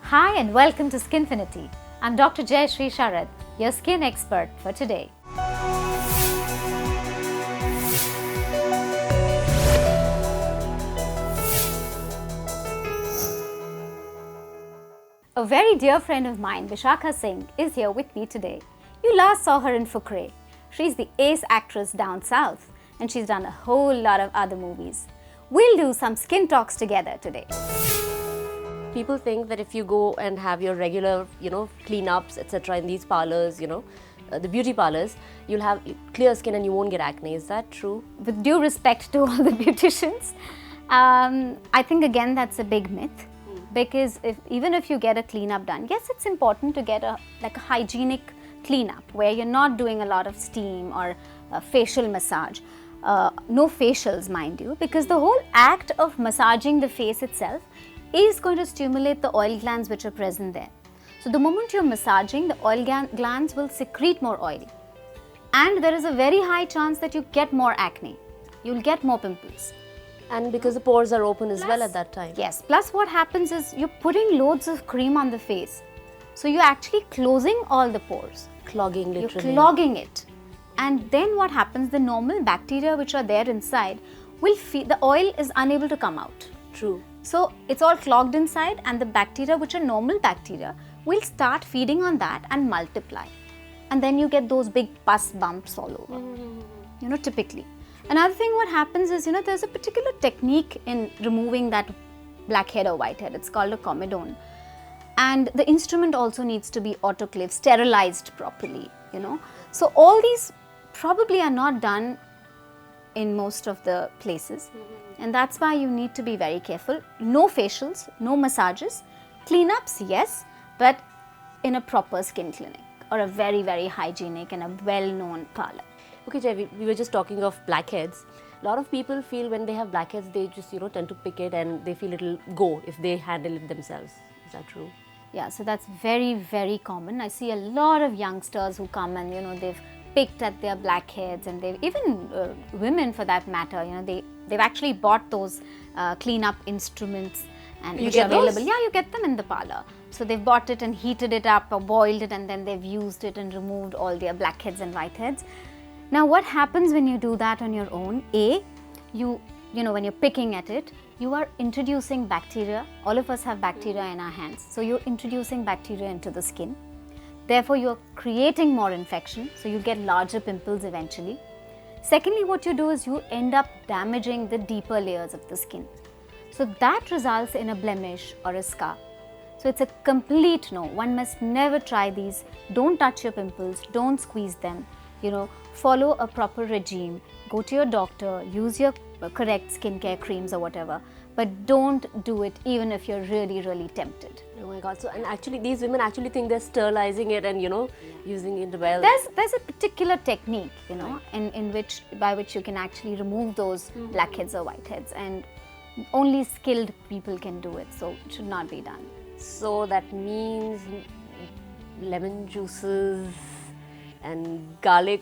Hi and welcome to Skinfinity. I'm Dr. Jaishree Sharad, your skin expert for today. A very dear friend of mine, Vishakha Singh, is here with me today. You last saw her in Fukre. She's the ace actress down south and she's done a whole lot of other movies. We'll do some skin talks together today. People think that if you go and have your regular, cleanups, etc. in these parlors, the beauty parlors, you'll have clear skin and you won't get acne. Is that true? With due respect to all the beauticians, I think again that's a big myth. Because even if you get a cleanup done, yes, it's important to get a hygienic cleanup where you're not doing a lot of steam or facial massage. No facials, mind you, because the whole act of massaging the face itself is going to stimulate the oil glands which are present there. So the moment you're massaging, the oil glands will secrete more oil. And there is a very high chance that you get more acne. You'll get more pimples. And because the pores are open as well at that time. Yes, plus what happens is you're putting loads of cream on the face. So you're actually closing all the pores. Clogging, literally. You're clogging it. And then what happens, the normal bacteria which are there inside will feed, the oil is unable to come out. True. So it's all clogged inside and the bacteria which are normal bacteria will start feeding on that and multiply. And then you get those big pus bumps all over, typically. Another thing what happens is, there's a particular technique in removing that blackhead or whitehead. It's called a comedone. And the instrument also needs to be autoclaved, sterilized properly, So all these probably are not done in most of the places. And that's why you need to be very careful. No facials, no massages. Cleanups, yes, but in a proper skin clinic or a very, very hygienic and a well-known parlor. Okay, Jai, we were just talking of blackheads. A lot of people feel when they have blackheads, they just, tend to pick it and they feel it'll go if they handle it themselves. Is that true? Yeah, so that's very, very common. I see a lot of youngsters who come and, they've picked at their blackheads and they've, even women for that matter, they've actually bought those cleanup instruments and you which get are available. those? Yeah, you get them in the parlor. So they've bought it and heated it up or boiled it and then they've used it and removed all their blackheads and whiteheads. Now what happens when you do that on your own? A, when you're picking at it, you are introducing bacteria. All of us have bacteria in our hands. So you're introducing bacteria into the skin. Therefore, you're creating more infection. So you'll get larger pimples eventually. Secondly, what you do is you end up damaging the deeper layers of the skin. So that results in a blemish or a scar. So it's a complete no. One must never try these. Don't touch your pimples. Don't squeeze them. Follow a proper regime. Go to your doctor. Use your correct skincare creams or whatever. But don't do it even if you're really, really tempted. Oh my God! So and actually, these women actually think they're sterilizing it and using it well. There's a particular technique, by which you can actually remove those blackheads or whiteheads, and only skilled people can do it. So it should not be done. So that means lemon juices and garlic,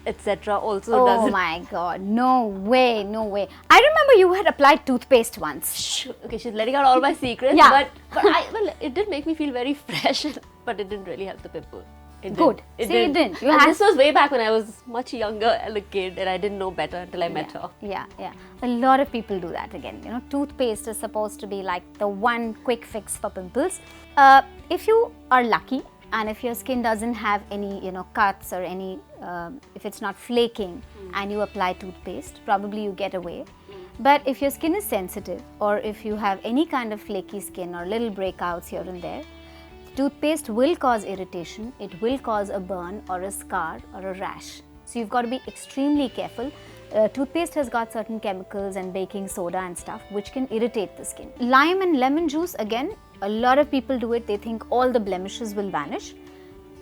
etc. also does it. Oh my God, no way, no way. I remember you had applied toothpaste once. Okay, she's letting out all my secrets. Yeah. But it did make me feel very fresh, but it didn't really help the pimple. Good. It didn't. This was way back when I was much younger as a kid and I didn't know better until I met her. Yeah. A lot of people do that again. Toothpaste is supposed to be like the one quick fix for pimples. If you are lucky, and if your skin doesn't have any, cuts or any, if it's not flaking and you apply toothpaste, probably you get away. But if your skin is sensitive or if you have any kind of flaky skin or little breakouts here and there, toothpaste will cause irritation. It will cause a burn or a scar or a rash. So you've got to be extremely careful. Toothpaste has got certain chemicals and baking soda and stuff which can irritate the skin. Lime and lemon juice, again, a lot of people do it. They think all the blemishes will vanish.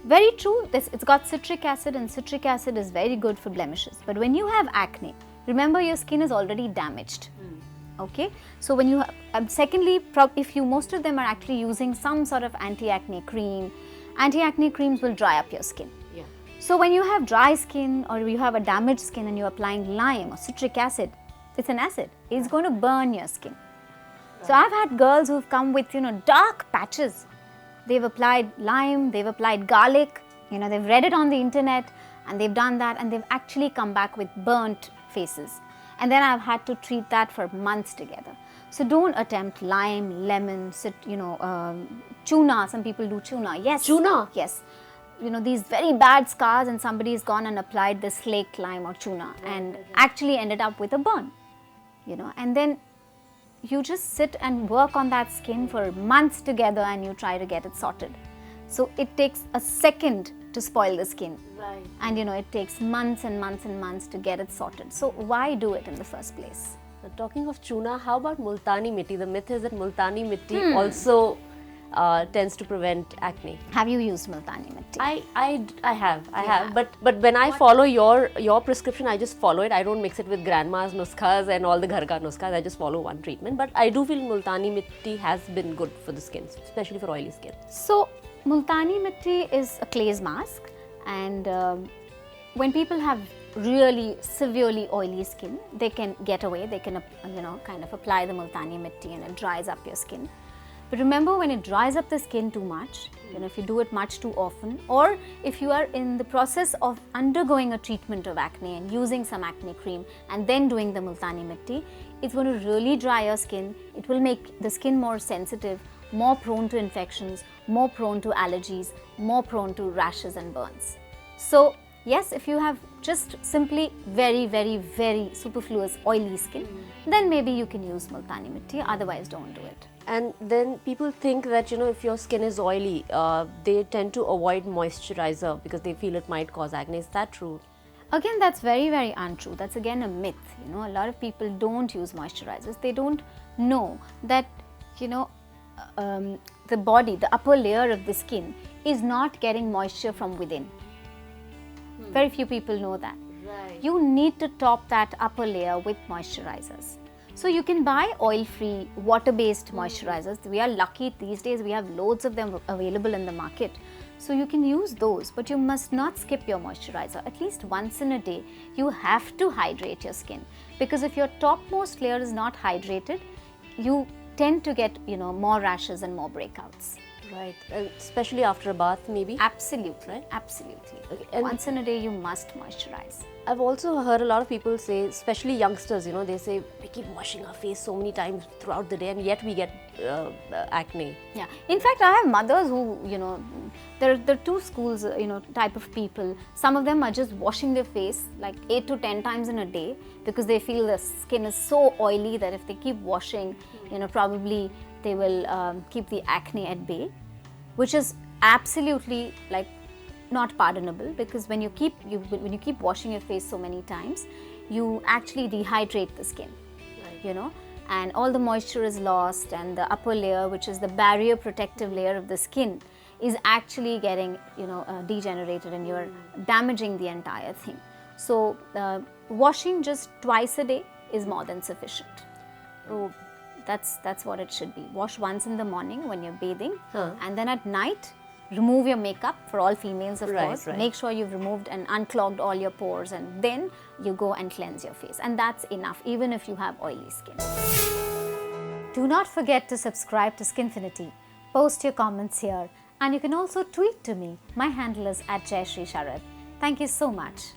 Very true. It's got citric acid and citric acid is very good for blemishes. But when you have acne, remember your skin is already damaged. Okay. So when you secondly, if most of them are actually using some sort of anti-acne cream, anti-acne creams will dry up your skin. Yeah. So when you have dry skin or you have a damaged skin and you're applying lime or citric acid, it's an acid. It's going to burn your skin. So I've had girls who've come with, dark patches they've applied lime, they've applied garlic, you know, they've read it on the internet and they've done that, and they've actually come back with burnt faces. And then I've had to treat that for months together. So don't attempt lime, lemon, tuna. Some people do tuna. Yes. Tuna? Yes. You know, these very bad scars, and somebody's gone and applied this slaked lime or tuna and actually ended up with a burn. You know, and then you just sit and work on that skin for months together and you try to get it sorted. So it takes a second to spoil the skin. Right. And you know, it takes months and months and months to get it sorted. So why do it in the first place? Talking of tuna, how about Multani mitti? The myth is that Multani mitti also tends to prevent acne. Have you used Multani mitti? I have. But when I follow your prescription, I just follow it. I don't mix it with grandma's nuskhas and all the ghar ka nuskhas. I just follow one treatment. But I do feel Multani mitti has been good for the skin, especially for oily skin. So Multani mitti is a glaze mask, and when people have really severely oily skin, they can get away. They can, kind of apply the Multani mitti and it dries up your skin. But remember, when it dries up the skin too much, if you do it much too often, or if you are in the process of undergoing a treatment of acne and using some acne cream and then doing the Multani mitti, it's going to really dry your skin. It will make the skin more sensitive, more prone to infections, more prone to allergies, more prone to rashes and burns. So yes, if you have just simply very, very, very superfluous oily skin, then maybe you can use Multani mitti, otherwise don't do it. And then people think that, if your skin is oily, they tend to avoid moisturizer because they feel it might cause acne. Is that true? Again, that's very, very untrue. That's again a myth. A lot of people don't use moisturizers. They don't know that, the body, the upper layer of the skin is not getting moisture from within. Very few people know that. Right. You need to top that upper layer with moisturizers. So you can buy oil-free, water-based moisturizers. We are lucky these days, we have loads of them available in the market. So you can use those, but you must not skip your moisturizer. At least once in a day, you have to hydrate your skin. Because if your topmost layer is not hydrated, you tend to get, more rashes and more breakouts. Right, especially after a bath maybe? Absolutely, right? Absolutely. Okay. And once in a day you must moisturize. I've also heard a lot of people say, especially youngsters, they say we keep washing our face so many times throughout the day and yet we get acne. Yeah, in fact I have mothers who, there are two schools, type of people. Some of them are just washing their face like 8 to 10 times in a day because they feel the skin is so oily that if they keep washing, probably they will keep the acne at bay, which is absolutely not pardonable, because when you keep washing your face so many times, you actually dehydrate the skin, right. And all the moisture is lost, and the upper layer, which is the barrier protective layer of the skin, is actually getting degenerated, and you're damaging the entire thing. So washing just twice a day is more than sufficient. Oh. That's what it should be. Wash once in the morning when you're bathing, Huh. and then at night remove your makeup, for all females of course. Right. Make sure you've removed and unclogged all your pores, and then you go and cleanse your face, and that's enough even if you have oily skin. Do not forget to subscribe to Skinfinity. Post your comments here, and you can also tweet to me. My handle is @Jaishree Sharad. Thank you so much.